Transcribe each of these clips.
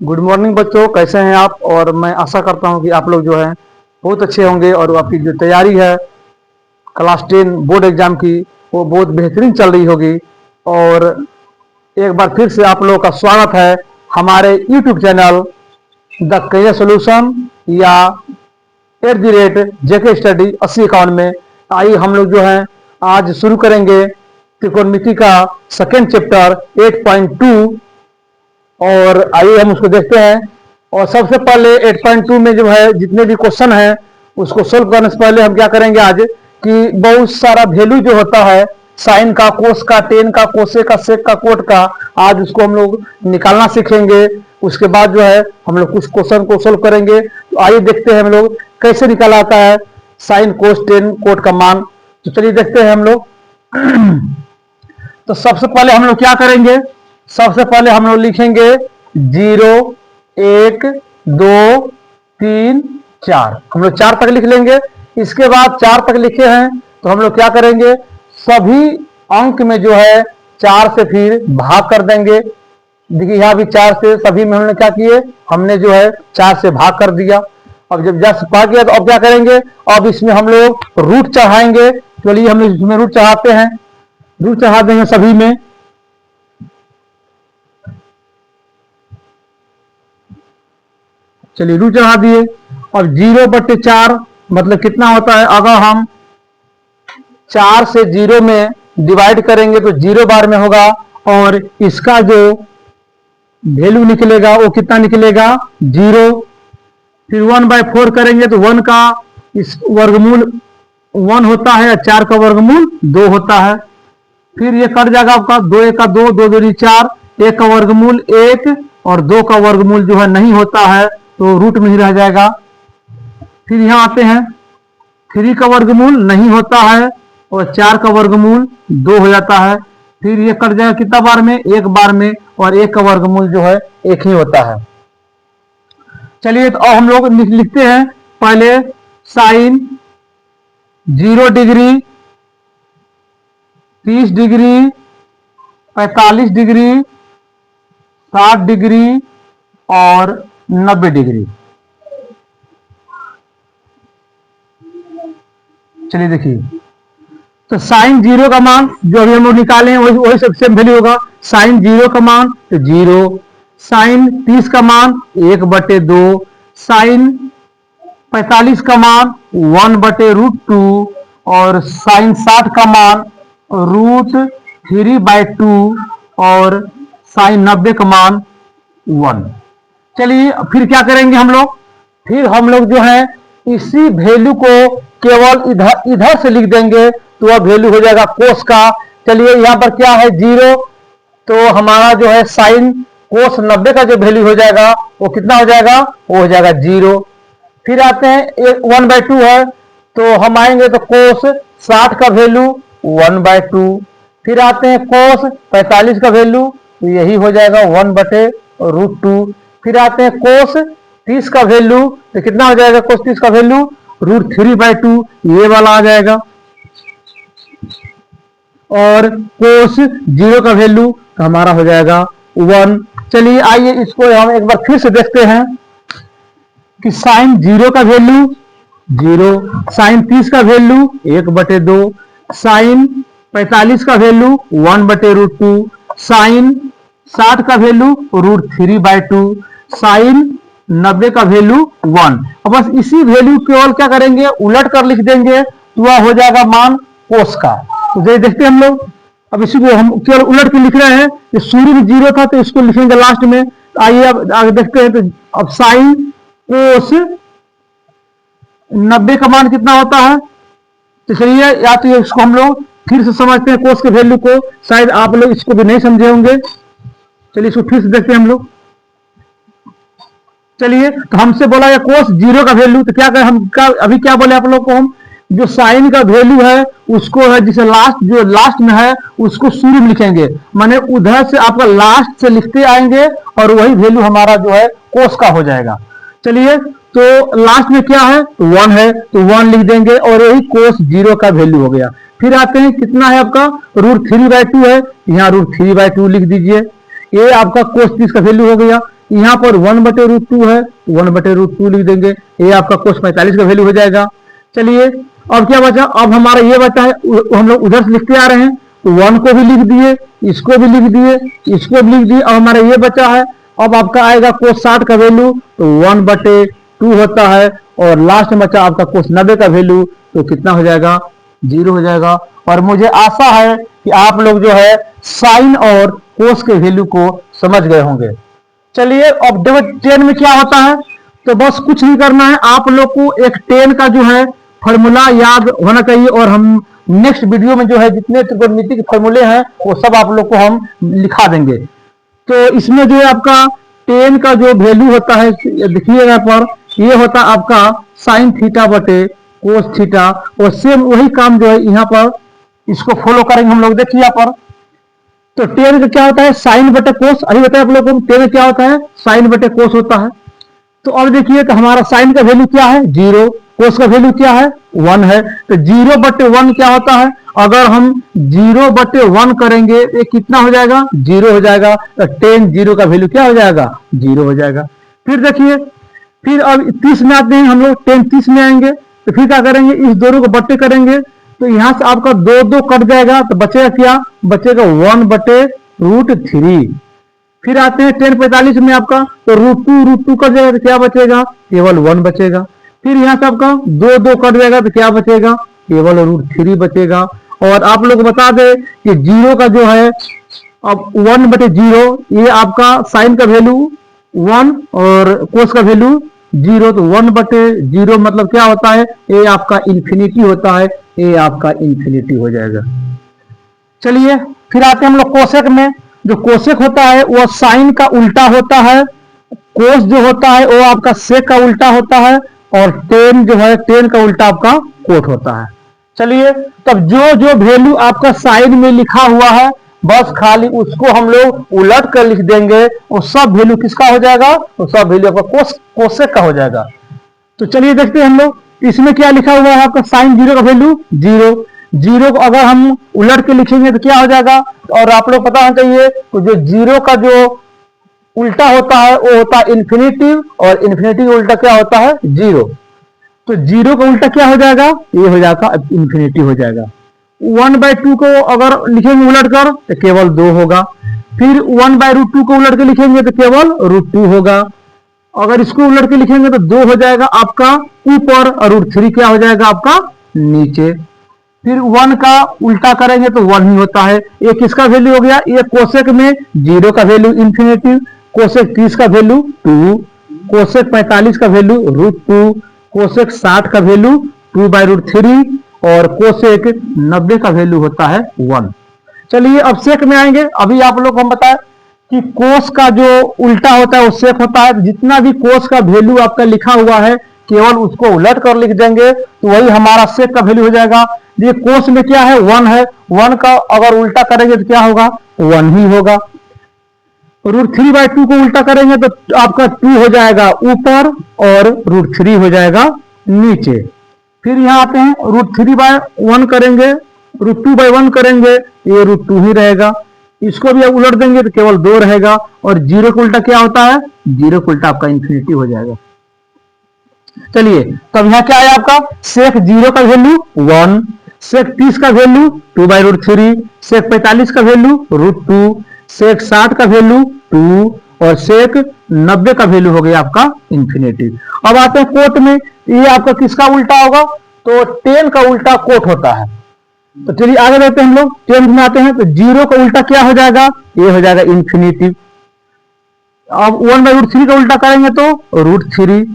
Good morning बच्चों, कैसे हैं आप। और मैं आशा करता हूं कि आप लोग जो हैं बहुत अच्छे होंगे और आपकी जो तैयारी है क्लास 10 बोर्ड एग्जाम की वो बहुत बेहतरीन चल रही होगी। और एक बार फिर से आप लोगों का स्वागत है हमारे YouTube channel the career solution या @JK स्टडी 80 में। आइए हम लोग जो है आज शुरू करेंगे त्रिकोणमिति का सेकेंड चैप्टर 8.2। और आइए हम उसको देखते हैं। और सबसे पहले 8.2 में जो है जितने भी क्वेश्चन हैं उसको सोल्व करने से पहले हम क्या करेंगे आज कि बहुत सारा वैल्यू जो होता है साइन का, कोस का, टेन का, कोसे का, सेक का, कोट का, आज उसको हम लोग निकालना सीखेंगे। उसके बाद जो है हम लोग कुछ क्वेश्चन को सोल्व करेंगे। तो आइए देखते हैं हम लोग कैसे निकाला आता है साइन, कोस, टेन, कोट का मान। तो चलिए देखते हैं हम लोग। तो सबसे पहले हम लोग क्या करेंगे, सबसे पहले हम लोग लिखेंगे 0, 1, 2, 3, 4। हम लोग 4 तक लिख लेंगे। इसके बाद 4 तक लिखे हैं तो हम लोग क्या करेंगे, सभी अंक में जो है 4 से फिर भाग कर देंगे। देखिए यहाँ भी 4 से सभी में हमने क्या किए, हमने जो है 4 से भाग कर दिया। अब जब 10 भाग गया तो अब क्या करेंगे, अब इसमें हम लोग रूट चढ़ाएंगे। चलिए हम इसमें रूट चढ़ाते हैं, रूट चढ़ा देंगे सभी में। चलिए रूट चढ़ा दिए। अब 0/4 मतलब कितना होता है, अगर हम 4 से 0 में डिवाइड करेंगे तो 0 बार में होगा। और इसका जो वैल्यू निकलेगा वो कितना निकलेगा, 0। फिर 1/4 करेंगे तो 1 का इस वर्गमूल 1 होता है, 4 का वर्गमूल 2 होता है। फिर ये कट जाएगा आपका 2 1 का 2, 2 2 4, 1 का वर्गमूल 1 और 2 का वर्गमूल जो है नहीं होता है तो रूट में ही रह जाएगा। फिर यहाँ आते हैं, 3 का वर्गमूल नहीं होता है और 4 का वर्गमूल 2 हो जाता है। फिर ये कट जाएगा कितना बार में, 1 बार में, और 1 का वर्गमूल जो है 1 ही होता है। चलिए तो अब हम लोग लिखते हैं पहले sine 0 degree, 30 degree, 45 degree, 60 degree और 90 डिग्री। चलिए देखिए, तो साइन 0 का मान जो अभी हम लोग निकाले हैं वही सबसे वैल्यू होगा। साइन 0 का मान तो 0, साइन 30 का मान 1/2, साइन 45 का मान 1/√2 और साइन 60 का मान √3/2 और साइन 90 का मान 1। चलिए फिर क्या करेंगे हम लोग, फिर हम लोग जो है इसी वैल्यू को केवल इधर से लिख देंगे तो वह वैल्यू हो जाएगा कोस का। चलिए यहाँ पर क्या है 0, तो हमारा जो है साइन कोस 90 का जो वैल्यू हो जाएगा वो कितना हो जाएगा, वो हो जाएगा 0। फिर आते हैं 1/2 है तो हम आएंगे तो कोस 60 का वैल्यू 1/2। फिर आते हैं कोस 45 का वैल्यू तो यही हो जाएगा 1/√2। फिर आते हैं कोस 30 का वैल्यू तो कितना हो जाएगा, कोस 30 का वैल्यू √3/2, ये वाला आ जाएगा। और कोस 0 का वैल्यू तो हमारा हो जाएगा 1। चलिए आइए इसको हम एक बार फिर से देखते हैं कि साइन 0 का वैल्यू 0, साइन 30 का वैल्यू 1/2, साइन 45 का वैल्यू 1/√2, साइन 60 का वैल्यू √3/2, साइन 90 का वैल्यू 1। अब बस इसी वैल्यू केवल क्या करेंगे, उलट कर लिख देंगे तो वह हो जाएगा मान कोस का। तो देखते हैं हम लोग, अब इसी को हम केवल उलट के लिख रहे हैं। ये शुरू में 0 था तो इसको लिखेंगे लास्ट में। आइए अब आगे देखते हैं। तो अब साइन कोस 90 का मान कितना होता है, तो चलिए या तो इसको हम लोग फिर से समझते हैं कोस के वैल्यू को, शायद आप लोग इसको भी नहीं समझे होंगे। चलिए इसको फिर से देखते हैं हम लोग। चलिए तो हमसे बोला है कोस 0 का वैल्यू, तो क्या करें हम, अभी क्या बोले आप लोग को, हम जो साइन का वैल्यू है उसको है जिसे जो लास्ट में है उसको शुरू में लिखेंगे, माने उधर से आपका लास्ट से लिखते आएंगे और वही वैल्यू हमारा जो है कोस का हो जाएगा। चलिए तो लास्ट में क्या है, 1 है तो 1 लिख देंगे और यही कोस 0 का वैल्यू हो गया। फिर आते हैं कितना है आपका, √3/2 है, यहाँ √3/2 लिख दीजिए। ये आपका कोस 30 का वैल्यू हो गया। यहाँ पर 1/√2 है, 1/√2 लिख देंगे, ये आपका cos 45 का वैल्यू हो जाएगा। चलिए अब क्या बचा, अब हमारा ये बचा है, हम लोग उधर से लिखते आ रहे हैं, तो 1 को भी लिख दिए, इसको भी लिख दिए, इसको भी लिख दिए। अब हमारा ये बचा है, अब आपका आएगा cos 60 का वैल्यू, तो 1/2 होता है, और लास्ट में बचा आपका cos 90 का वैल्यू, तो कितना हो जाएगा, 0 हो जाएगा। और मुझे आशा है कि आप लोग जो है साइन और कोस के वैल्यू को समझ गए होंगे। चलिए अब देखो टेन में क्या होता है, तो बस कुछ नहीं करना है, आप लोग को एक टेन का जो है फॉर्मूला याद होना चाहिए, और हम नेक्स्ट वीडियो में जो है जितने त्रिकोणमिति के फॉर्मूले हैं वो सब आप लोग को हम लिखा देंगे। तो इसमें जो है आपका टेन का जो वैल्यू होता है, देखिएगा पर ये होता है आपका साइन थीटा बटे कोस थीटा, और सेम वही काम जो है यहाँ पर इसको फॉलो करेंगे हम लोग। देखिए यहाँ पर तो टेन का क्या होता है, साइन बटे कोस, अभी बताया आप लोगों को टेन क्या होता है, साइन बटे कोस होता है। तो अब देखिए तो हमारा साइन का वैल्यू क्या है, 0, कोस का वैल्यू क्या है, 1 है, तो 0/1 क्या होता है, अगर हम 0/1 करेंगे ये कितना हो जाएगा, 0 हो जाएगा, तो टेन 0 का वैल्यू क्या हो जाएगा, 0 हो जाएगा। फिर देखिए, फिर अब 30 में आते हैं हम लोग, टेन 30 में आएंगे, तो फिर क्या करेंगे, इस दोनों को बट्टे करेंगे, तो यहां से आपका 2 कट जाएगा, तो बचेगा क्या, बचेगा 1/√3। फिर आते हैं टेन 45 में आपका, तो √2 कट जाएगा, तो क्या बचेगा, केवल 1 बचेगा। फिर यहाँ से आपका 2 कट जाएगा, तो क्या बचेगा, केवल √3 बचेगा। और आप लोग बता दें कि 0 का जो है, अब 1/0, ये आपका साइन का वैल्यू 1 और कोस का वैल्यू 0, तो 1/0 मतलब क्या होता है, ये आपका इन्फिनिटी होता है, ये आपका इन्फिनिटी हो जाएगा। चलिए फिर आते हैं हम लोग कोसेक में। जो कोसेक होता है वो साइन का उल्टा होता है, कोस जो होता है वो आपका सेक का उल्टा होता है, और टेन जो है टेन का उल्टा आपका कोट होता है। चलिए तब जो जो वैल्यू आपका साइन में लिखा हुआ है बस खाली उसको हम लोग उलट कर लिख देंगे, वो सब वैल्यू किसका हो जाएगा, वो सब वैल्यू आपका कोसेक का हो जाएगा। तो चलिए देखते हैं हम लोग इसमें क्या लिखा हुआ है, आपका साइन 0 का वैल्यू 0, 0 को अगर हम उलट के लिखेंगे तो क्या हो जाएगा, और आप लोग पता होना चाहिए तो जो 0 का जो उल्टा होता है वो होता है इन्फिनिटी, और इन्फिनिटी का उल्टा क्या होता है, 0। तो 0 का उल्टा क्या हो जाएगा, ये हो जाएगा इन्फिनिटी हो जाएगा। 1/2 को अगर लिखेंगे उलट कर तो केवल 2 होगा, फिर 1/√2 को उलट के लिखेंगे तो केवल √2 होगा, अगर इसको उलट के लिखेंगे तो 2 हो जाएगा आपका ऊपर, और √3 क्या हो जाएगा आपका नीचे। फिर 1 का उल्टा करेंगे तो 1 ही होता है। ये किसका वैल्यू हो गया, ये कोसेक में 0 का वैल्यू इन्फिनिटी, कोसेक 30 का वैल्यू 2, कोसेक 45 का वैल्यू √2, कोसेक 60 का वैल्यू 2/√3, और कोसेक 90 का वैल्यू होता है 1। चलिए अब सेक में आएंगे। अभी आप लोग को हम बताएं कि कोस का जो उल्टा होता है वो सेक होता है। जितना भी कोस का वैल्यू आपका लिखा हुआ है केवल उसको उलट कर लिख देंगे तो वही हमारा सेक का वैल्यू हो जाएगा। ये कोस में क्या है, 1 है, 1 का अगर उल्टा करेंगे तो क्या होगा, 1 ही होगा। √3/2 को उल्टा करेंगे तो आपका 2 हो जाएगा ऊपर, और √3 हो जाएगा नीचे। फिर यहाँ आते हैं √3/1 करेंगे, √2/1 करेंगे, ये √2 ही रहेगा। इसको भी उलट देंगे तो केवल 2 रहेगा, और 0 का उल्टा क्या होता है, 0 का उल्टा आपका इन्फिनिटी हो जाएगा। चलिए तब यहाँ क्या है आपका, सेक 0 का वैल्यू 1, सेक 30 का वैल्यू 2/√3, सेक 45 का वैल्यू √2, सेक 60 का वैल्यू 2, और सेक 90 का वैल्यू हो गया आपका इन्फिनिटी। अब आते हैं कोट में, ये आपका किसका उल्टा होगा, तो टेन का उल्टा कोट होता है। तो चलिए आगे देखते हैं हम लोग, 10 में आते हैं तो 0 का उल्टा क्या हो जाएगा, ये हो जाएगा इन्फिनिटी। अब 1/√3 का उल्टा करेंगे तो √3,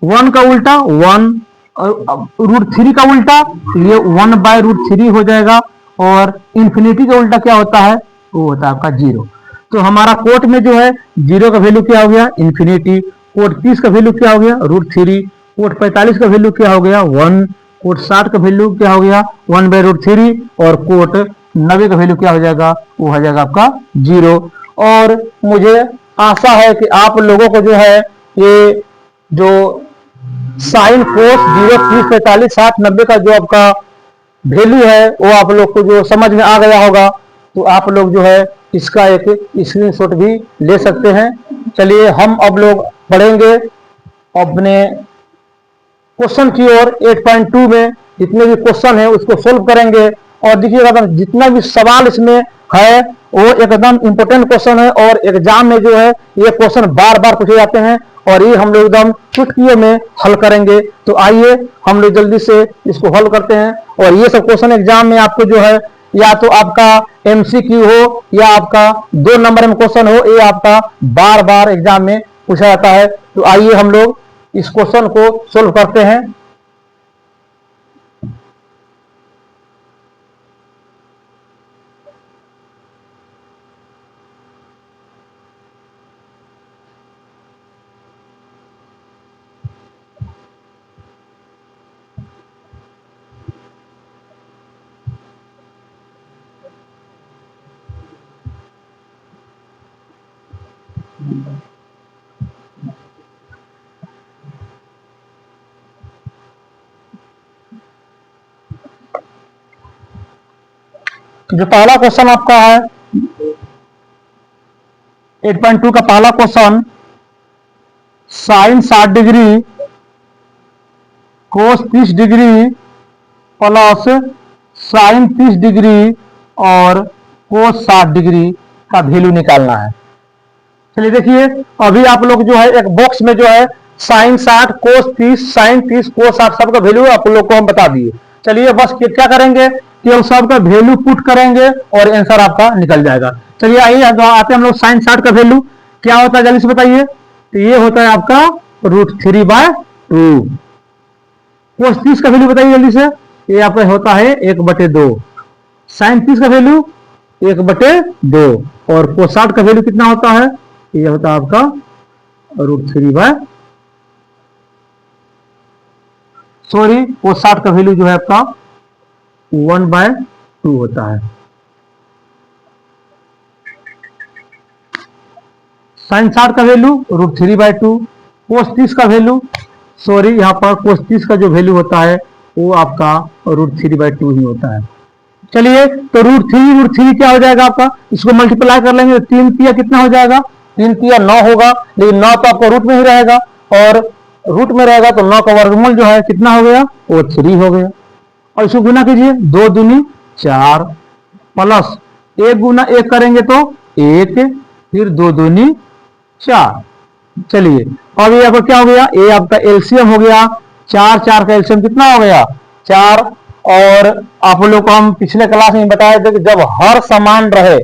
1 का उल्टा 1, और √3 का उल्टा ये 1/√3 हो जाएगा, और इन्फिनिटी का उल्टा क्या होता है, वो होता है आपका 0। तो हमारा कोट में जो है 0 का वैल्यू क्या हो गया, इन्फिनिटी, कोट 30 का वैल्यू क्या हो गया, √3, कोट 45 का वैल्यू क्या हो गया 1, कोट 60 का वैल्यू क्या हो गया 1/√3, और कोट 90 का वैल्यू क्या हो जाएगा, वो हो जाएगा आपका 0। और मुझे आशा है कि आप लोगों को जो है ये जो साइन कोस 0, 30, 45, 60, 90 का जो आपका वैल्यू है वो आप लोग को जो समझ में आ गया होगा। तो आप लोग जो है इसका एक स्क्रीनशॉट भी ले सकते हैं। चलिए हम अब लोग पढ़ेंगे अपने क्वेश्चन की ओर। 8.2 में जितने भी क्वेश्चन है उसको सोल्व करेंगे। और देखिएगा जितना भी सवाल इसमें है वो एकदम इंपॉर्टेंट क्वेश्चन है और एग्जाम में जो है ये क्वेश्चन बार बार पूछे जाते हैं और ये हम लोग एकदम चुटकियों में हल करेंगे। तो आइए हम लोग जल्दी से इसको हल करते हैं। और ये सब क्वेश्चन एग्जाम में आपको जो है या तो आपका एमसीक्यू हो या आपका 2 नंबर में क्वेश्चन हो, ये आपका बार बार एग्जाम में पूछा जाता है। तो आइए हम लोग इस क्वेश्चन को सोल्व करते हैं। जो पहला क्वेश्चन आपका है 8.2 का पहला question, sine 60 degree cos 30 degree plus sine 30 degree और कोस 60 डिग्री का वैल्यू निकालना है। चलिए देखिए अभी आप लोग जो है एक बॉक्स में जो है साइन 60 कोस 30 साइन 30 कोस 60 सबका वैल्यू आप लोग को हम बता दिए। चलिए बस क्या करेंगे केवल सबका वैल्यू पुट करेंगे और आंसर आपका निकल जाएगा। चलिए आइए आते हैं हम लोग साइन 60 का वैल्यू क्या होता है जल्दी से बताइए। तो ये होता है आपका √3/2। कोस 30 का वैल्यू बताइए जल्दी से। ये आपका होता है 1/2। साइन 30 का वैल्यू 1/2 और कोस 60 का वैल्यू कितना होता है, ये होता है आपका कोस 60 का वैल्यू जो है आपका 1/2 होता है। साइन 60 का वैल्यू √3/2। कोस 30 का वैल्यू यहाँ पर कोस 30 का जो वैल्यू होता है वो आपका √3/2 ही होता है। चलिए तो √3 क्या हो जाएगा आपका, इसको मल्टीप्लाई कर लेंगे। 3 तिया कितना हो जाएगा, 3 तिया 9 होगा, लेकिन 9 तो आपका रूट में ही रहेगा और रूट में रहेगा तो 9 का वर्गमूल जो है कितना हो गया, वो 3 हो गया। और इसको गुना कीजिए, 2 दूनी 4 प्लस 1 गुना 1 करेंगे तो 1 फिर 2 दूनी 4। चलिए अब ये आपका क्या हो गया, ये आपका एलसीएम हो गया। 4 का एलसीएम कितना हो गया 4। और आप लोग को हम पिछले क्लास में बताए थे कि जब हर समान रहे,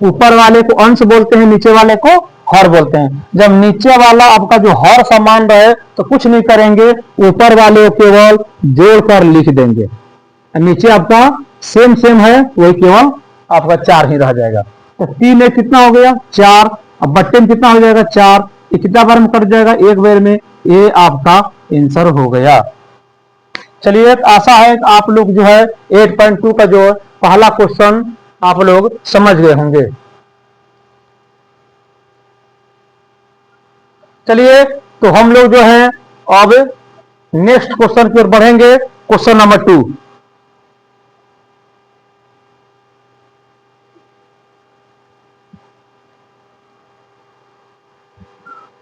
ऊपर वाले को अंश बोलते हैं, नीचे वाले को हर बोलते हैं। जब नीचे वाला आपका जो हर समान रहे तो कुछ नहीं करेंगे, ऊपर वाले को केवल जोड़कर लिख देंगे। नीचे आपका सेम है वही केवल आपका 4 ही रह जाएगा। तो 3 में कितना हो गया 4, अब बट्टे में कितना हो जाएगा 4, ये कितना बार में कट जाएगा, एक बार में। ये आपका आंसर हो गया। चलिए आशा है कि आप लोग जो है 8.2 का जो पहला क्वेश्चन आप लोग समझ गए होंगे। चलिए तो हम लोग जो है अब नेक्स्ट क्वेश्चन की ओर बढ़ेंगे, क्वेश्चन नंबर 2।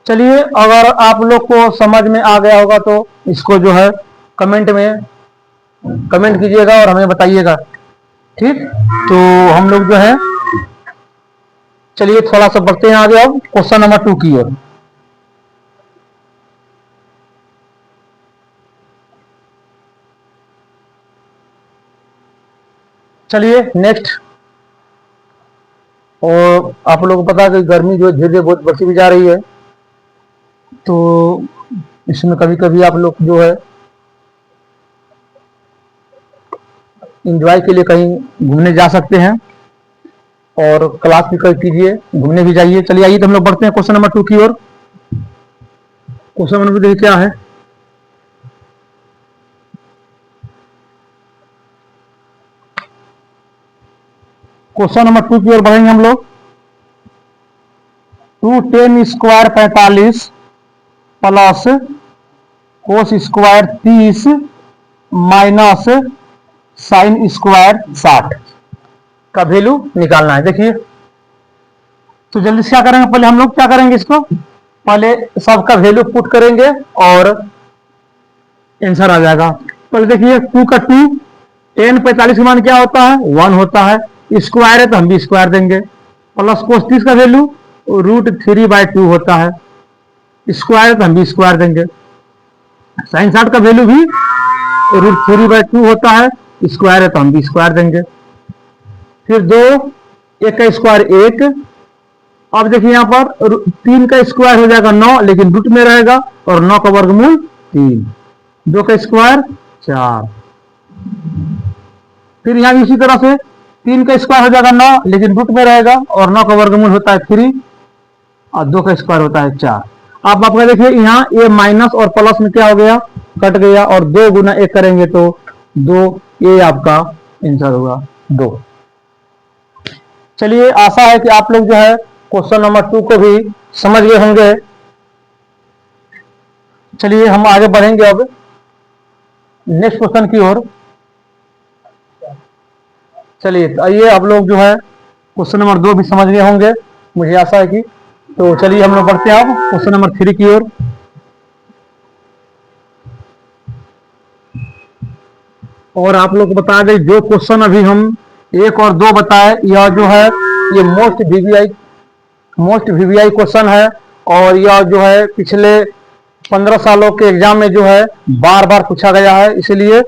चलिए अगर आप लोग को समझ में आ गया होगा तो इसको जो है कमेंट कीजिएगा और हमें बताइएगा, ठीक। तो हम लोग जो है चलिए थोड़ा सा बढ़ते हैं आगे अब क्वेश्चन नंबर 2 की ओर। चलिए नेक्स्ट, और आप लोगों को पता है कि गर्मी जो धीरे धीरे बहुत बढ़ती भी जा रही है, तो इसमें कभी कभी आप लोग जो है एंजॉय के लिए कहीं घूमने जा सकते हैं और क्लास भी कर कीजिए, घूमने भी जाइए। चलिए आइए तो हम लोग बढ़ते हैं क्वेश्चन नंबर 2 की ओर। क्वेश्चन नंबर 2 देखिए क्या है। क्वेश्चन नंबर 2 की ओर बढ़ेंगे हम लोग। 2tan square 45 plus cos square 30 minus sine square 60 का वैल्यू निकालना है। देखिए तो जल्दी से क्या करेंगे, पहले हम लोग क्या करेंगे, इसको पहले सबका वैल्यू पुट करेंगे और आंसर आ जाएगा। पहले देखिए 2 का 2, tan 45 का मान क्या होता है, 1 होता है। स्क्वायर है तो हम भी स्क्वायर देंगे। प्लस cos 30 का वैल्यू √3/2 होता है। स्क्वायर है तो हम भी स्क्वायर देंगे। sin 60 का वैल्यू भी √3/2 होता है। स्क्वायर है तो हम भी स्क्वायर देंगे। फिर 2, 1 का स्क्वायर 1। अब देखिए यहाँ पर 3 का स्क्वायर हो जाएगा 9, लेकिन रूट में रहेगा, और 9 का वर्गमूल 3। 2 का स्क्वायर 4। फिर यहाँ इसी तरह से 3 का स्क्वायर हो जाएगा 9, लेकिन रूट में रहेगा, और 9 का वर्गमूल होता है 3, और 2 का स्क्वायर होता है 4। आप आपका देखिए यहाँ ये माइनस और प्लस में क्या हो गया, कट गया, और 2 गुना 1 करेंगे तो 2, ये आपका आंसर होगा 2। चलिए, आशा है कि आप लोग जो है क्वेश्चन नंबर 2 को भी समझ गए होंगे। चलिए हम आगे बढ़ेंगे अब नेक्स्ट क्वेश्चन की ओर। चलिए तो आइए, आप लोग जो है क्वेश्चन नंबर 2 भी समझ गए होंगे, मुझे आशा है कि। तो चलिए हम लोग बढ़ते हैं अब क्वेश्चन नंबर 3 की ओर। और आप लोग को बता दें, जो क्वेश्चन अभी हम 1 और 2 बताए, यह जो है ये मोस्ट वीवीआई क्वेश्चन है, और यह जो है पिछले 15 सालों के एग्जाम में जो है बार बार पूछा गया है। इसलिए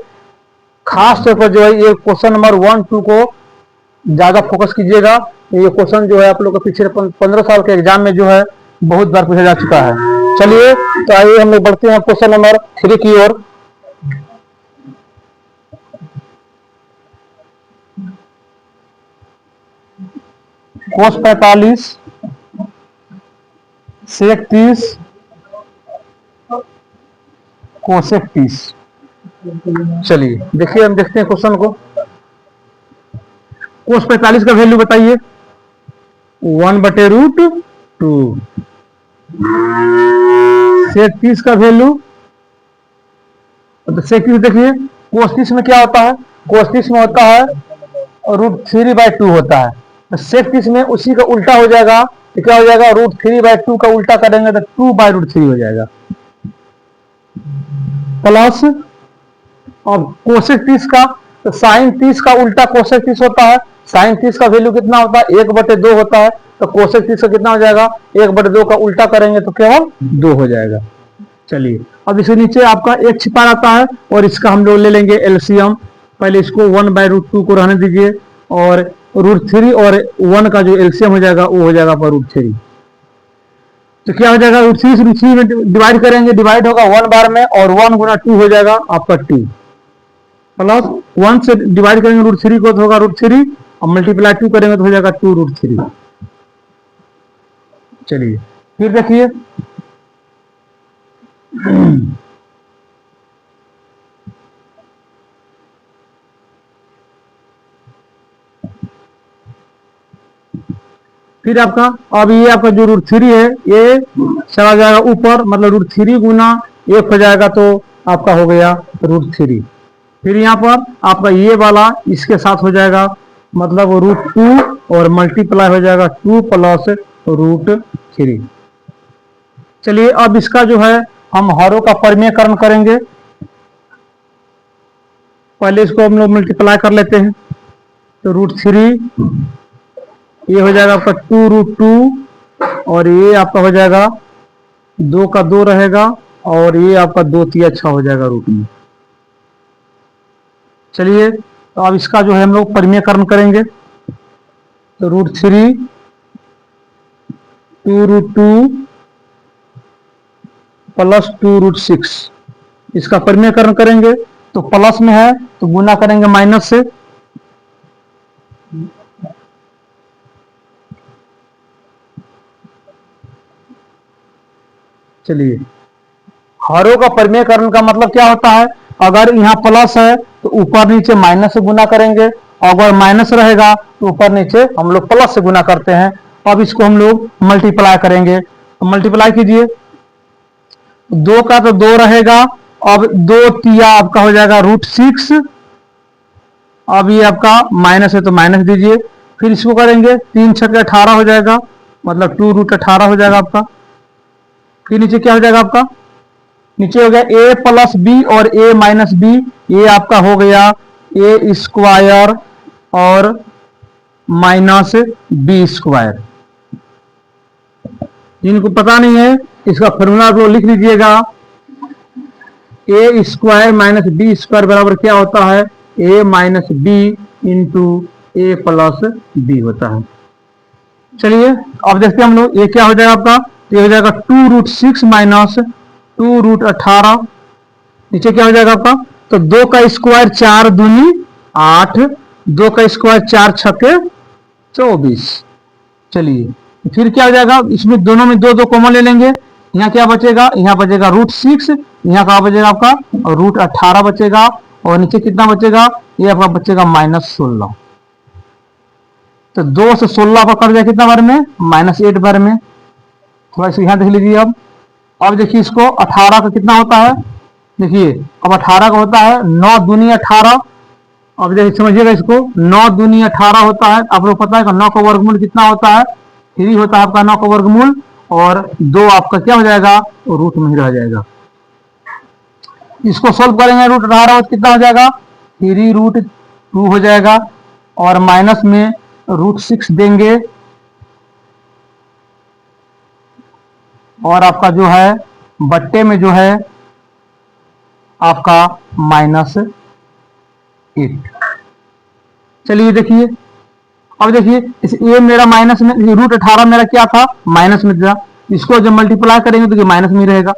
खास तौर पर जो है ये क्वेश्चन नंबर 1, 2 को ज्यादा फोकस कीजिएगा। ये क्वेश्चन जो है आप लोग को पिछले 15 साल के एग्जाम में जो है बहुत बार पूछा जा चुका है। चलिए तो आइए हम लोग बढ़ते हैं क्वेश्चन नंबर 3 की ओर। cos 45 sec 30 cosec 30। चलिए देखिए, हम देखते हैं क्वेश्चन को। cos 45 का वैल्यू बताइए, 1/√2। sec 30 का वैल्यू, तो sec 30 देखिए cos 30 में क्या होता है, cos 30 में होता है √3/2 होता है। तो sec 30 में उसी का उल्टा हो जाएगा, तो क्या हो जाएगा, √3/2 का उल्टा करेंगे तो 2/√3 हो जाएगा। प्लस अब कोसेक 30 का, तो साइन 30 का उल्टा कोसेक 30 होता है। साइन 30 का वैल्यू कितना होता है, 1/2 होता है। तो कोसेक 30 का कितना हो जाएगा, 1/2 का उल्टा करेंगे तो केवल 2 हो जाएगा। चलिए अब इसे नीचे आपका एक छिपा रहता है, और इसका हम लोग ले लेंगे एलसीएम। पहले इसको 1/√2 को रहने दीजिए, और √3 और 1 का जो एलसीएम हो जाएगा वो हो जाएगा √3। तो क्या हो जाएगा, √3 से √3 में डिवाइड करेंगे, डिवाइड होगा 1 बार में, और 1 गुना 2 हो जाएगा आपका 2। प्लस 1 से डिवाइड करेंगे √3 को तो होगा √3, और मल्टीप्लाई 2 करेंगे तो हो जाएगा 2√3। चलिए फिर देखिए, फिर आपका, अब ये आपका जो √3 है ये चला जाएगा ऊपर, मतलब √3 गुना 1 हो जाएगा, तो आपका हो गया √3। फिर यहाँ पर आपका ये वाला इसके साथ हो जाएगा, मतलब √2, और मल्टीप्लाई हो जाएगा 2 प्लस √3। चलिए अब इसका जो है हम हरों का परिमेयकरण करेंगे। पहले इसको हम लोग मल्टीप्लाई कर लेते हैं, तो √3 ये हो जाएगा आपका 2√2, और ये आपका हो जाएगा 2 का 2 रहेगा, और ये आपका 2 3 अच्छा हो जाएगा रूट में। चलिए तो अब इसका जो है हम लोग परिमेयकरण करेंगे, तो √3 2√2 प्लस 2√6, इसका परिमेयकरण करेंगे तो प्लस में है तो गुना करेंगे माइनस से। चलिए, हरों का परिमेयकरण का मतलब क्या होता है, अगर यहाँ प्लस है तो ऊपर नीचे माइनस से गुना करेंगे, और अगर माइनस रहेगा तो ऊपर नीचे हम लोग प्लस से गुना करते हैं। अब इसको हम लोग मल्टीप्लाई करेंगे, तो मल्टीप्लाई कीजिए, 2 का तो 2 रहेगा, अब 2 तिया आपका हो जाएगा √6। अब ये आपका माइनस है तो माइनस दीजिए, फिर इसको करेंगे 3 6 18 हो जाएगा, मतलब 2√18 हो जाएगा आपका। फिर नीचे क्या हो जाएगा आपका, नीचे हो गया ए प्लस बी और ए माइनस बी, ये आपका हो गया ए स्क्वायर और माइनस बी स्क्वायर। जिनको पता नहीं है इसका फॉर्मूला आप लोग लिख लीजिएगा, ए स्क्वायर माइनस बी स्क्वायर बराबर क्या होता है, ए माइनस बी इंटू ए प्लस बी होता है। चलिए अब देखते हैं हम लोग, ये क्या हो जाएगा आपका, ये हो जाएगा 2√6 माइनस 2√18। नीचे क्या हो जाएगा आपका, तो 2 का स्क्वायर 4 दूनी 8, 2 का स्क्वायर 4 छक्के 24। चलिए फिर क्या हो जाएगा, इसमें दोनों में 2 2 कॉमन ले लेंगे, यहाँ क्या बचेगा, यहाँ बचेगा √6, यहाँ का बचेगा आपका √18 बचेगा, और नीचे कितना बचेगा, ये आपका बचेगा -16। तो 2 से 16 का कट जाए कितना बार में, -8 बार में। थोड़ा सा यहाँ देख लीजिए। अब देखिए इसको 18 का कितना होता है, देखिए अब 18 का होता है 9 दूनी 18। अब देखिए समझिएगा इसको, 9 दूनी 18 होता है, आप लोग पता है 9 का वर्गमूल कितना होता है, 3 होता है आपका 9 का वर्गमूल, और 2 आपका क्या हो जाएगा, रूट में ही रह जाएगा। इसको सोल्व करेंगे, √18 कितना हो जाएगा, 3√2 हो जाएगा, और माइनस में √6 देंगे, और आपका जो है बट्टे में जो है आपका -8। चलिए देखिए, अब देखिए इस ये मेरा माइनस में, √18 मेरा क्या था, माइनस में था, इसको जब मल्टीप्लाई करेंगे तो ये माइनस में रहेगा।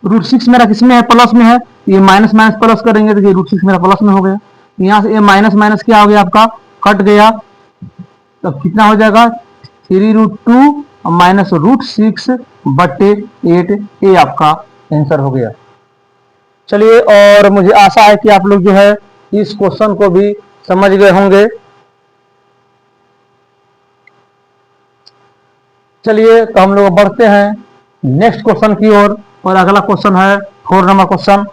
√6 मेरा किसमें है, प्लस में है, ये माइनस माइनस प्लस करेंगे तो ये √6 मेरा प्लस में हो गया। यहाँ से ये माइनस माइनस क्या हो गया आपका, कट गया, तब कितना हो जाएगा 3√2 माइनस √6 बट्टे 8, ये आपका आंसर हो गया। चलिए, और मुझे आशा है कि आप लोग जो है इस क्वेश्चन को भी समझ गए होंगे। चलिए तो हम लोग बढ़ते हैं नेक्स्ट क्वेश्चन की ओर, और अगला क्वेश्चन है 4 नंबर क्वेश्चन।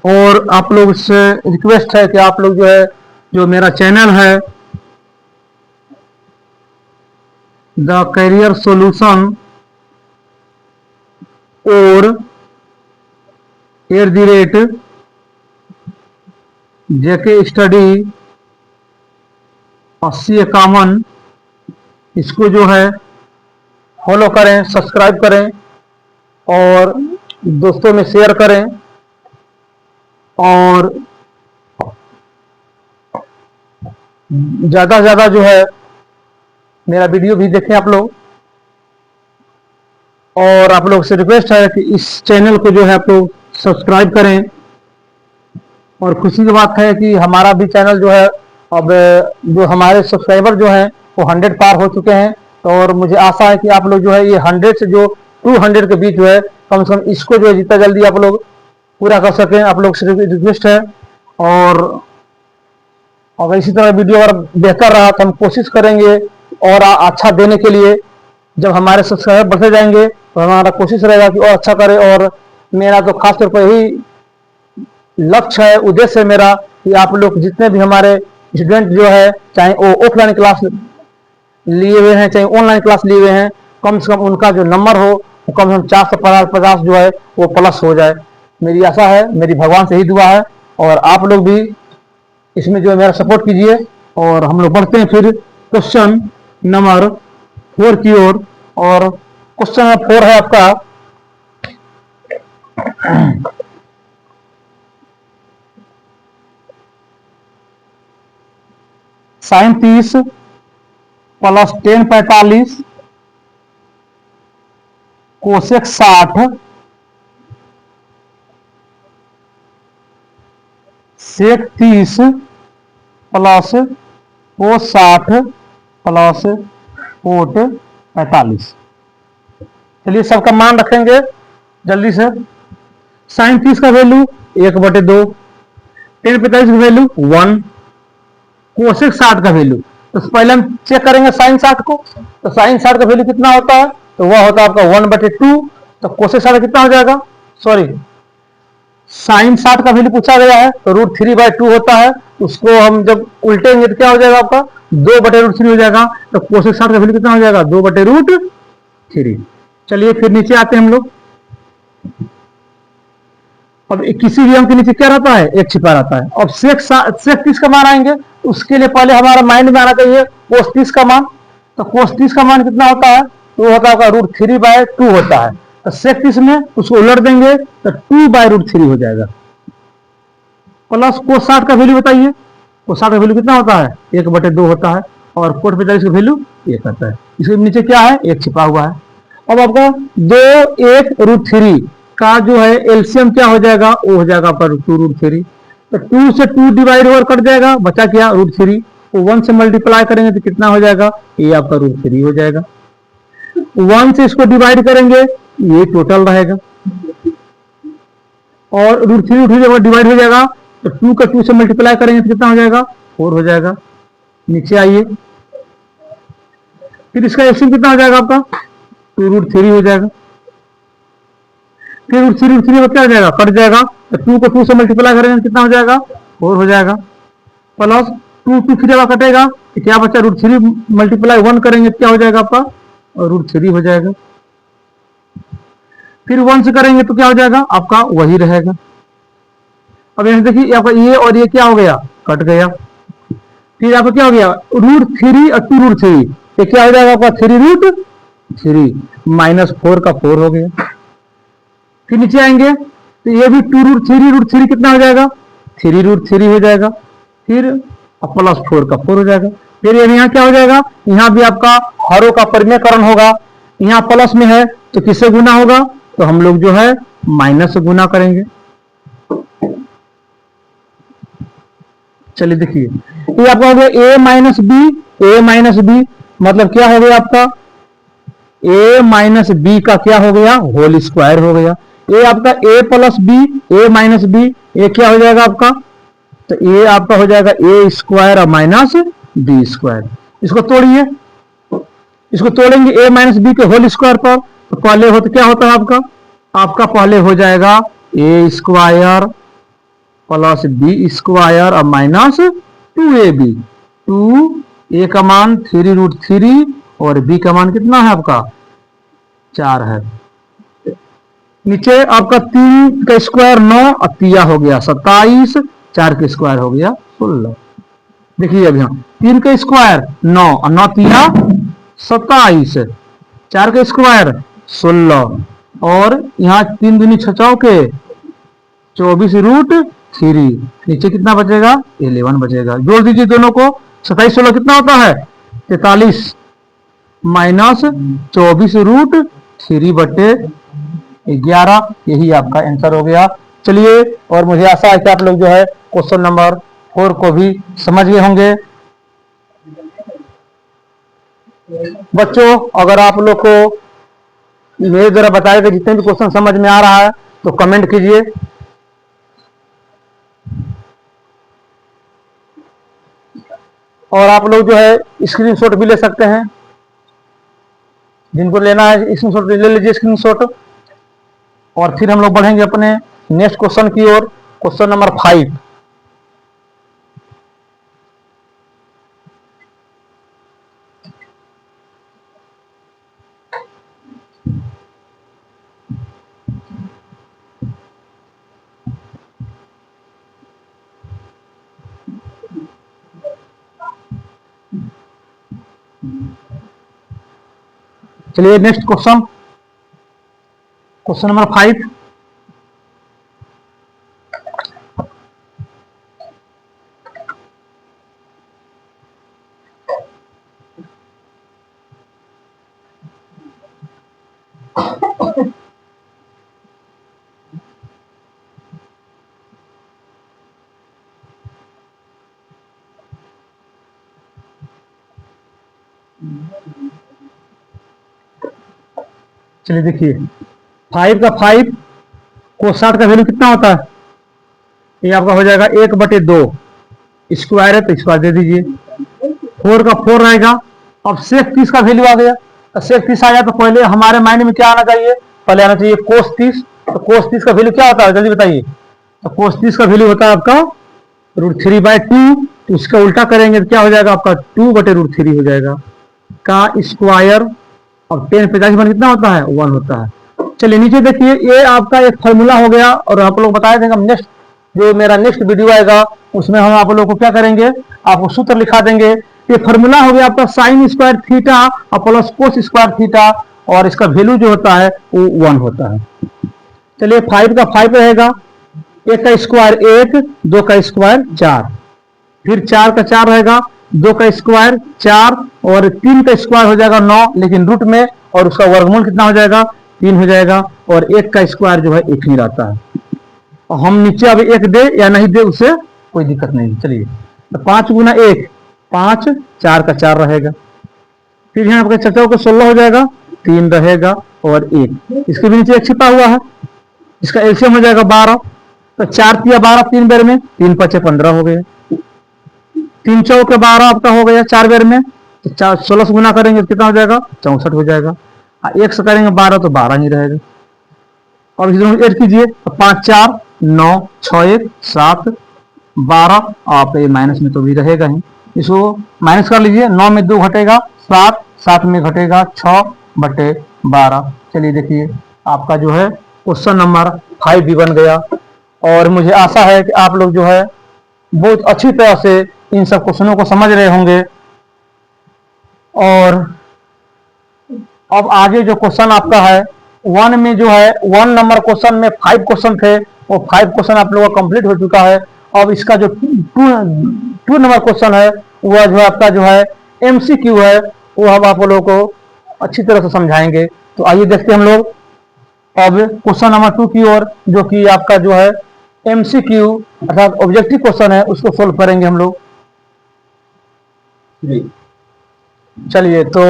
और आप लोग से रिक्वेस्ट है कि आप लोग जो है, जो मेरा चैनल है द करियर सॉल्यूशन और @JK स्टडी 8051, इसको जो है फॉलो करें, सब्सक्राइब करें, और दोस्तों में शेयर करें, और ज़्यादा से ज़्यादा जो है मेरा वीडियो भी देखें आप लोग। और आप लोग से रिक्वेस्ट है कि इस चैनल को जो है आप लोग सब्सक्राइब करें। और खुशी की बात है कि हमारा भी चैनल जो है, अब जो हमारे सब्सक्राइबर जो हैं वो 100 पार हो चुके हैं, और मुझे आशा है कि आप लोग जो है ये 100 से जो 200 के बीच जो है, कम से कम इसको जो है जितना जल्दी आप लोग पूरा कर सकें, आप लोग से रिक्वेस्ट है। और अगर इसी तरह वीडियो अगर बेहतर रहा तो हम कोशिश करेंगे और अच्छा देने के लिए। जब हमारे सब्सक्राइबर बढ़ते जाएंगे तो हमारा कोशिश रहेगा कि और अच्छा करें। और मेरा तो खास तौर पर यही लक्ष्य है, उद्देश्य है मेरा, कि आप लोग जितने भी हमारे स्टूडेंट जो है, चाहे वो ऑफलाइन क्लास लिए हुए हैं चाहे ऑनलाइन क्लास लिए हुए हैं, कम से कम उनका जो नंबर हो वो कम से कम 450 जो है वो प्लस हो जाए। मेरी आशा है, मेरी भगवान से ही दुआ है, और आप लोग भी इसमें जो है मेरा सपोर्ट कीजिए। और हम लोग बढ़ते हैं फिर क्वेश्चन नंबर 4 की ओर। और क्वेश्चन नंबर 4 है आपका, sin 30 प्लस tan 45 कोसेक 60 सेक 30 प्लस कोस 60 प्लस कोट 45। चलिए सबका मान रखेंगे जल्दी से। sin 30 का वैल्यू 1/2, tan 45 का वैल्यू 1, कोसेक 60 का वैल्यू, तो पहले हम चेक करेंगे sin 60 को। तो sin 60 का वैल्यू कितना होता है, तो वह होता है आपका 1/2। तो कोसेक 60 कितना हो जाएगा, सॉरी साइन 60 का वैल्यू पूछा गया है, तो √3/2 होता है। उसको हम जब उल्टेंगे तो क्या हो जाएगा आपका 2/√3 हो जाएगा। तो कोसेक 60 का वैल्यू कितना हो जाएगा 2/√3। चलिए फिर नीचे आते हैं हम लोग। अब किसी भी अंक के नीचे क्या रहता है, एक छिपा रहता है। अब सेक 30 का मान आएंगे, उसके लिए पहले हमारा माइंड में आना चाहिए कोस 30 का मान। तो कोस 30 का मान कितना होता है, तो वो होता है √3/2 होता है। तो सेक 30 में उसको उलट देंगे तो 2/√3 हो जाएगा। प्लस कोस 60 का वैल्यू बताइए, कोस 60 का वैल्यू कितना होता है 1/2 होता है, और कोस 45 का वैल्यू 1 आता है। इसके नीचे क्या है, एक छिपा हुआ है। अब आपका 2 1 √3 का जो है एलसीएम क्या हो जाएगा, वो हो जाएगा आपका 2√3। तो 2 से 2 डिवाइड ओवर कट जाएगा, बचा क्या √3। तो 1 से मल्टीप्लाई करेंगे तो कितना हो जाएगा, ये आपका √3 हो जाएगा। 1 से इसको डिवाइड करेंगे, ये टोटल रहेगा, और √3 जब डिवाइड हो जाएगा तो 2 का 2 से मल्टीप्लाई करेंगे तो कितना हो जाएगा 4 हो जाएगा। नीचे आइए, फिर इसका एलसीएम कितना हो जाएगा आपका 2√3 हो जाएगा। फिर √3 में क्या हो जाएगा, कट जाएगा। तो 2 को 2 से मल्टीप्लाई करेंगे तो कितना हो जाएगा 4 हो जाएगा। प्लस 2 2 फिर कटेगा तो क्या बचा, √3 मल्टीप्लाई 1 करेंगे तो क्या हो जाएगा आपका, और √3 हो जाएगा। फिर 1 से करेंगे तो क्या हो जाएगा आपका वही रहेगा। अब यहां देखिए आपका ये और ये क्या हो गया, कट गया। फिर आपका क्या हो गया √3 और 2√3, ये क्या हो जाएगा आपका 3√3 -4 का 4 हो गया। फिर नीचे आएंगे तो ये भी 2√3 कितना हो जाएगा 3√3 हो जाएगा। फिर प्लस 4 का 4 हो जाएगा। फिर यहाँ क्या हो जाएगा, यहाँ भी आपका हरों का परिमेयकरण होगा। यहाँ प्लस में है तो किससे गुना होगा, तो हम लोग जो है माइनस से गुना करेंगे। चलिए देखिए, ये आपका हो गया a-b मतलब क्या हो गया आपका a-b का क्या हो गया होल स्क्वायर हो गया। ये आपका a+b ये क्या हो जाएगा आपका, तो ये आपका हो जाएगा a² और माइनस b²। इसको तोड़िए, इसको तोड़ेंगे a-b के होल स्क्वायर पर, तो पहले हो तो क्या होता है आपका पहले हो जाएगा a² प्लस b² और माइनस 2ab। 2a का मान 3√3 और b का मान कितना है आपका 4 है। नीचे आपका 3 का स्क्वायर 9 और तिया हो गया 27, 4 का स्क्वायर हो गया 16। देखिए अब यहाँ 3 का स्क्वायर 9 और 9 तिया 27, 4 का स्क्वायर 16, और यहाँ 3 दूनी 6 के 24√3। नीचे कितना बचेगा 11 बचेगा। जोड़ दीजिए दोनों को, 27 16 कितना होता है 43 माइनस 24√3/11। यही आपका आंसर हो गया। चलिए, और मुझे आशा है कि आप लोग जो है क्वेश्चन नंबर 4 को भी समझ गए होंगे। बच्चों, अगर आप लोग को मेरे द्वारा बताए गए जितने भी क्वेश्चन समझ में आ रहा है तो कमेंट कीजिए। और आप लोग जो है स्क्रीनशॉट भी ले सकते हैं, जिनको लेना है स्क्रीनशॉट ले लीजिए स्क्रीनशॉट। और फिर हम लोग बढ़ेंगे अपने नेक्स्ट क्वेश्चन की ओर, क्वेश्चन नंबर 5। चलिए नेक्स्ट क्वेश्चन, क्वेश्चन नंबर 5। चलिए देखिए 5 का 5 को 60 का वैल्यू कितना होता है, ये आपका हो जाएगा 1/2। स्क्वायर है तो स्क्वायर दे दीजिए। 4 का 4 रहेगा। अब सेक 30 का वैल्यू आ गया, सेक 30 आ जाए तो पहले हमारे माइंड में क्या आना चाहिए, पहले आना चाहिए कोस 30। तो कोस 30 का वैल्यू क्या होता है जल्दी बताइए। तो कोस 30 का वैल्यू होता है आपका √3/2। तो इसका उल्टा करेंगे तो क्या हो जाएगा आपका 2/√3 हो जाएगा का स्क्वायर। अब 10 50 मान कितना होता है 1 होता है। चलिए नीचे देखिए, ये आपका एक फॉर्मूला हो गया और आप लोग बताए देंगे। हम नेक्स्ट जो मेरा नेक्स्ट वीडियो आएगा उसमें हम आप लोग को क्या करेंगे, आपको सूत्र लिखा देंगे। ये फॉर्मूला हो गया आपका साइन स्क्वायर थीटा और प्लस कोस स्क्वायर थीटा, और इसका वैल्यू जो होता है वो 1 होता है। चलिए 5 का 5 रहेगा, 1 का स्क्वायर 1, 2 का स्क्वायर 4, फिर 4 का 4 रहेगा, 2 का स्क्वायर 4 और 3 का स्क्वायर हो जाएगा 9 लेकिन रूट में, और उसका वर्गमूल कितना हो जाएगा 3 हो जाएगा, और 1 का स्क्वायर जो है 1 ही रहता है। और हम नीचे अब 1 दे या नहीं दे उससे कोई दिक्कत नहीं। चलिए तो 5 गुना 1 5, 4 का 4 रहेगा, फिर यहाँ आपके चचा को 16 हो जाएगा, 3 रहेगा और 1, इसके भी नीचे 1 छिपा हुआ है, इसका एलसीएम हो जाएगा 12। तो 4 तिया 12 3 बेर में, 3 5 15 हो गया, 3 चौके 12 आपका हो गया 4 बेर में। तो 16 से गुना करेंगे तो कितना हो जाएगा 64 हो जाएगा, 1 से करेंगे 12 तो 12 ही रहेगा। और इधर ऐड कीजिए तो 5 4 9 6 1 7 12, आप ये माइनस में तो भी रहेगा ही, इसको माइनस कर लीजिए। 9 में 2 घटेगा 7, 7 में घटेगा 6/12। चलिए देखिए आपका जो है क्वेश्चन नंबर 5 भी बन गया। और मुझे आशा है कि आप लोग जो है बहुत अच्छी तरह से इन सब क्वेश्चनों को समझ रहे होंगे। और अब आगे जो क्वेश्चन आपका है 1 में जो है 1 नंबर क्वेश्चन में 5 क्वेश्चन थे, वो 5 क्वेश्चन आप लोगों का कंप्लीट हो चुका है। अब इसका जो 2 नंबर क्वेश्चन है वह जो आपका जो है MCQ है, वो हम आप लोगों को अच्छी तरह से समझाएंगे। तो आइए देखते हैं हम लोग अब क्वेश्चन नंबर 2 की ओर, जो कि आपका जो है MCQ अर्थात ऑब्जेक्टिव क्वेश्चन है, उसको सोल्व करेंगे हम लोग। चलिए तो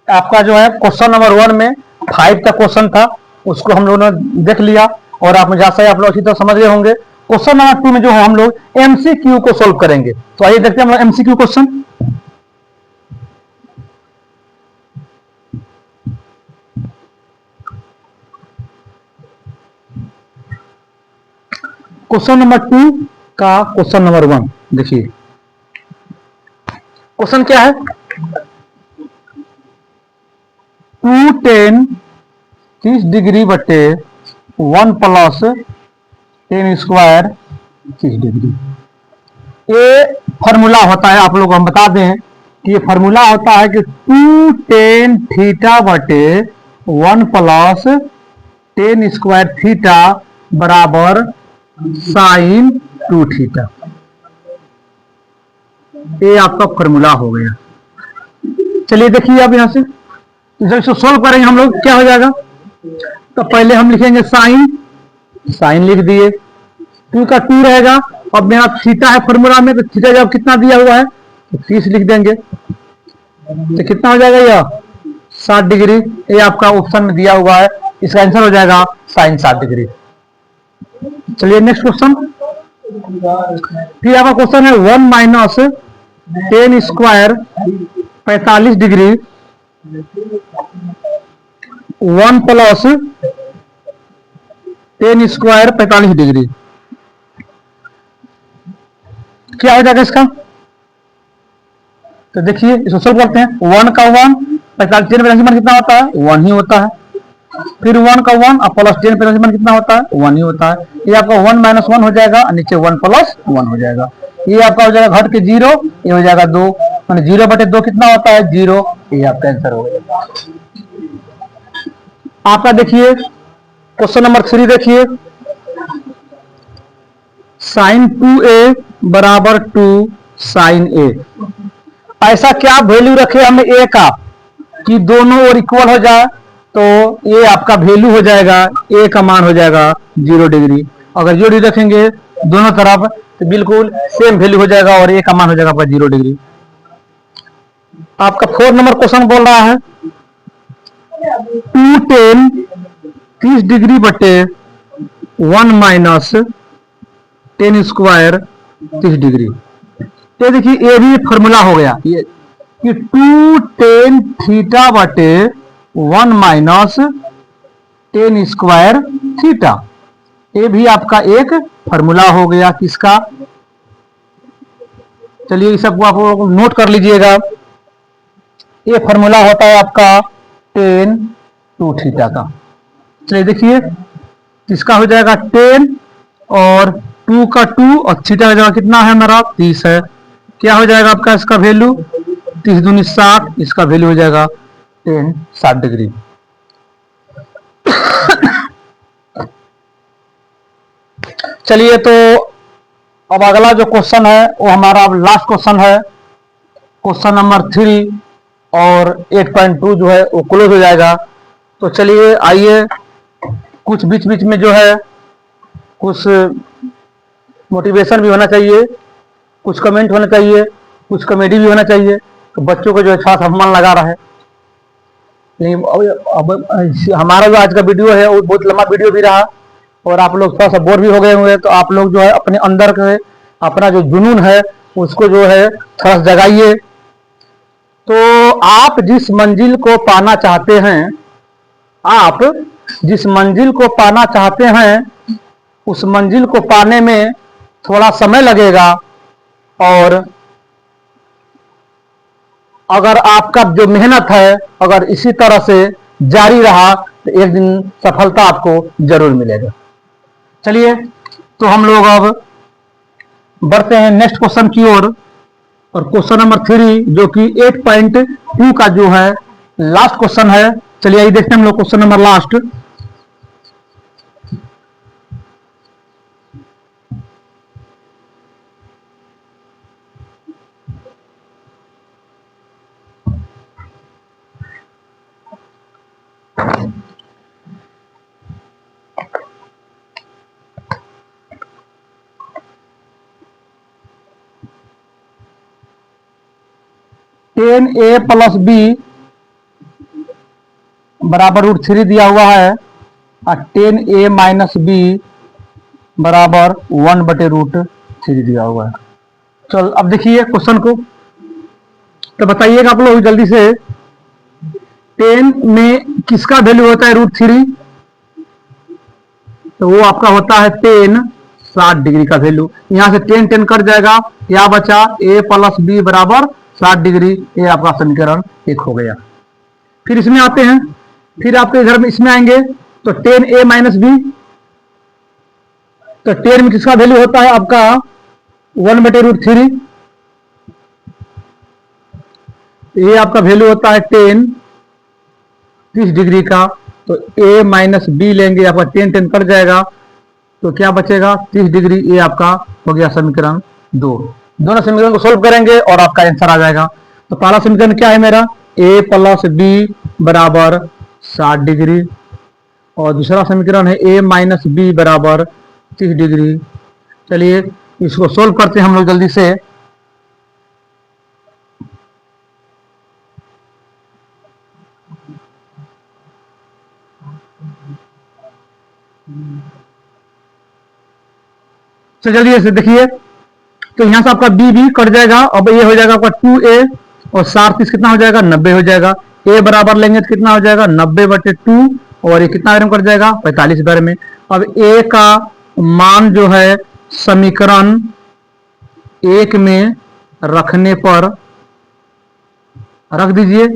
आपका जो है क्वेश्चन नंबर 1 में 5 का क्वेश्चन था, उसको हम लोगों ने देख लिया और आप मुझे आशा है आप लोग अच्छी तरह समझ गए होंगे। क्वेश्चन नंबर 2 में जो है हम लोग MCQ को सोल्व करेंगे। तो आइए देखते हैं हम लोग MCQ क्वेश्चन। क्वेश्चन नंबर 2 का क्वेश्चन नंबर 1 देखिए, क्वेश्चन क्या है 2 tan 30 डिग्री बटे 1 प्लस tan स्क्वायर 30 डिग्री। ये फॉर्मूला होता है, आप लोग हम बता दें कि ये फॉर्मूला होता है कि 2 tan थीटा बटे 1 प्लस tan स्क्वायर थीटा बराबर साइन 2 थीटा। ये आपका फॉर्मूला हो गया। चलिए देखिए अब यहां से जब इसको सोल्व करेंगे हम लोग क्या हो जाएगा, तो पहले हम लिखेंगे साइन लिख दिए, 2 का 2 रहेगा। अब मेरा थीटा है फॉर्मूला में, तो थीटा जब कितना दिया हुआ है तो 30 लिख देंगे, तो कितना हो जाएगा यह 60 डिग्री। ये आपका ऑप्शन में दिया हुआ है, इसका आंसर हो जाएगा साइन 60 डिग्री। चलिए नेक्स्ट क्वेश्चन, फिर आपका क्वेश्चन है 1 minus tan square 45 degree 1 plus tan square 45 degree. क्या हो जाएगा इसका, तो देखिए इसको सोल्व करते हैं। 1 का 1 45 कितना होता है 1 ही होता है, फिर 1 का 1 और प्लस 10 पे कितना होता है 1 ही होता है। ये आपका 1 माइनस 1 हो जाएगा, नीचे 1 प्लस 1 हो जाएगा। ये आपका हो जाएगा घट के 0, ये हो जाएगा 2, माने 0/2 कितना होता है 0। ये आपका आंसर हो गया। आपका देखिए क्वेश्चन नंबर 3 देखिए, साइन 2a बराबर 2 साइन a। ऐसा क्या वैल्यू रखे हमने a का कि दोनों ओर इक्वल हो जाए, तो ये आपका वैल्यू हो जाएगा a का मान हो जाएगा 0 डिग्री। अगर 0 डिग्री रखेंगे दोनों तरफ तो बिल्कुल सेम वैल्यू हो जाएगा और a का मान हो जाएगा आपका 0 डिग्री। आपका 4 नंबर क्वेश्चन बोल रहा है 2 tan 30 डिग्री बटे 1 माइनस tan स्क्वायर 30 डिग्री। ये देखिए ये भी फॉर्मूला हो गया, ये कि 2 tan थीटा बटे 1 माइनस टेन स्क्वायर थीटा। ये भी आपका एक फॉर्मूला हो गया किसका, चलिए इस सबको आप नोट कर लीजिएगा। ये फॉर्मूला होता है आपका टेन टू थीटा का। चलिए देखिए इसका हो जाएगा 10 और 2 का 2 और थीटा हो जाएगा कितना है हमारा 30 है। क्या हो जाएगा आपका इसका वैल्यू 30 दूनी 60, इसका वैल्यू हो जाएगा 10 60 डिग्री। चलिए तो अब अगला जो क्वेश्चन है वो हमारा अब लास्ट क्वेश्चन है, क्वेश्चन नंबर 3 और 8.2 जो है वो क्लोज हो जाएगा। तो चलिए आइए कुछ बीच बीच में जो है कुछ मोटिवेशन भी होना चाहिए, कुछ कमेंट होना चाहिए, कुछ कॉमेडी भी होना चाहिए, तो बच्चों को जो है थोड़ा सा मन लगा रहा है। लेकिन अब हमारा जो आज का वीडियो है वो बहुत लंबा वीडियो भी रहा और आप लोग थोड़ा सा बोर भी हो गए होंगे, तो आप लोग जो है अपने अंदर के अपना जो जुनून है उसको जो है थोड़ा सा जगाइए। तो आप जिस मंजिल को पाना चाहते हैं, आप जिस मंजिल को पाना चाहते हैं उस मंजिल को पाने में थोड़ा समय लगेगा, और अगर आपका जो मेहनत है अगर इसी तरह से जारी रहा तो एक दिन सफलता आपको जरूर मिलेगा। चलिए तो हम लोग अब बढ़ते हैं नेक्स्ट क्वेश्चन की ओर, और क्वेश्चन नंबर 3 जो कि 8.2 का जो है लास्ट क्वेश्चन है। चलिए आइए देखते हैं हम लोग क्वेश्चन नंबर लास्ट। टेन ए प्लस बी बराबर √3 दिया हुआ है और 10a माइनस बी बराबर 1/√3 दिया हुआ है। चल अब देखिए क्वेश्चन को, तो बताइएगा आप लोग जल्दी से 10 में किसका वैल्यू होता है √3, तो वो आपका होता है 10 60 डिग्री का वैल्यू। यहां से 10 10 कट जाएगा, क्या बचा a प्लस बी बराबर 60 डिग्री। ये आपका समीकरण 1 हो गया। फिर इसमें आते हैं, फिर आपके घर में इसमें आएंगे तो 10a माइनस बी, तो 10 में किसका वैल्यू होता है आपका 1/√3, ये आपका वैल्यू होता है 10 30 डिग्री का। तो a माइनस बी लेंगे, आपका 10 10 कट जाएगा, तो क्या बचेगा 30 डिग्री। ये आपका हो गया समीकरण 2। दोनों समीकरण को सोल्व करेंगे और आपका आंसर आ जाएगा। तो पहला समीकरण क्या है मेरा a प्लस बी बराबर 60 डिग्री, और दूसरा समीकरण है a माइनस बी बराबर 30 डिग्री। चलिए इसको सोल्व करते हैं हम लोग जल्दी से। तो जल्दी से देखिए, तो यहां से आपका बी भी कट जाएगा, अब ये हो जाएगा आपका 2a और 60 कितना हो जाएगा 90 हो जाएगा। a बराबर लेंगे तो कितना हो जाएगा 90/2, और ये कितना बार में कट जाएगा 45 बार में। अब a का मान जो है समीकरण 1 में रखने पर रख दीजिए,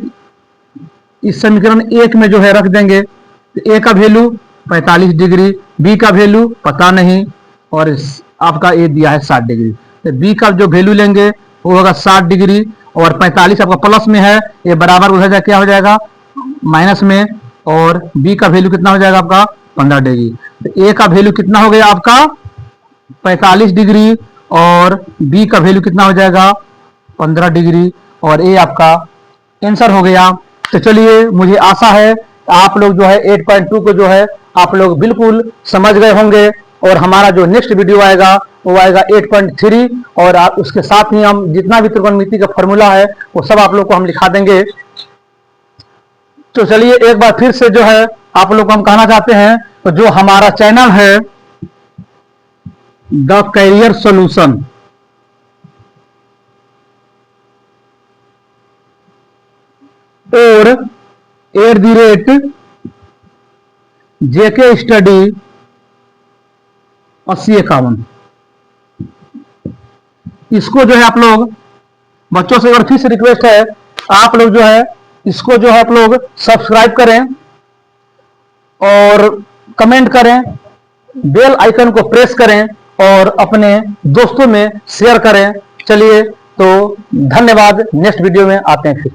इस समीकरण 1 में जो है रख देंगे तो a का वैल्यू 45 डिग्री, b का वैल्यू पता नहीं, और आपका ए दिया है 60 डिग्री। तो बी का जो वैल्यू लेंगे वो होगा 60 डिग्री, और 45 आपका प्लस में है, ये बराबर उधर जाए क्या हो जाएगा माइनस में, और बी का वैल्यू कितना हो जाएगा आपका 15 डिग्री। तो ए का वैल्यू कितना हो गया आपका 45 डिग्री, और बी का वैल्यू कितना हो जाएगा 15 डिग्री, और ए आपका आंसर हो गया। तो चलिए मुझे आशा है आप लोग जो है 8.2 को जो है आप लोग बिल्कुल समझ गए होंगे, और हमारा जो नेक्स्ट वीडियो आएगा वो आएगा 8.3, और आप उसके साथ ही हम जितना भी त्रिकोणमिति का फॉर्मूला है वो सब आप लोग को हम लिखा देंगे। तो चलिए एक बार फिर से जो है आप लोग को हम कहना चाहते हैं, तो जो हमारा चैनल है द कैरियर सॉल्यूशन, और @JK Study 8051। इसको जो है आप लोग बच्चों से और फिर से रिक्वेस्ट है, आप लोग जो है इसको जो है आप लोग सब्सक्राइब करें और कमेंट करें, बेल आइकन को प्रेस करें और अपने दोस्तों में शेयर करें। चलिए तो धन्यवाद, नेक्स्ट वीडियो में आते हैं फिर।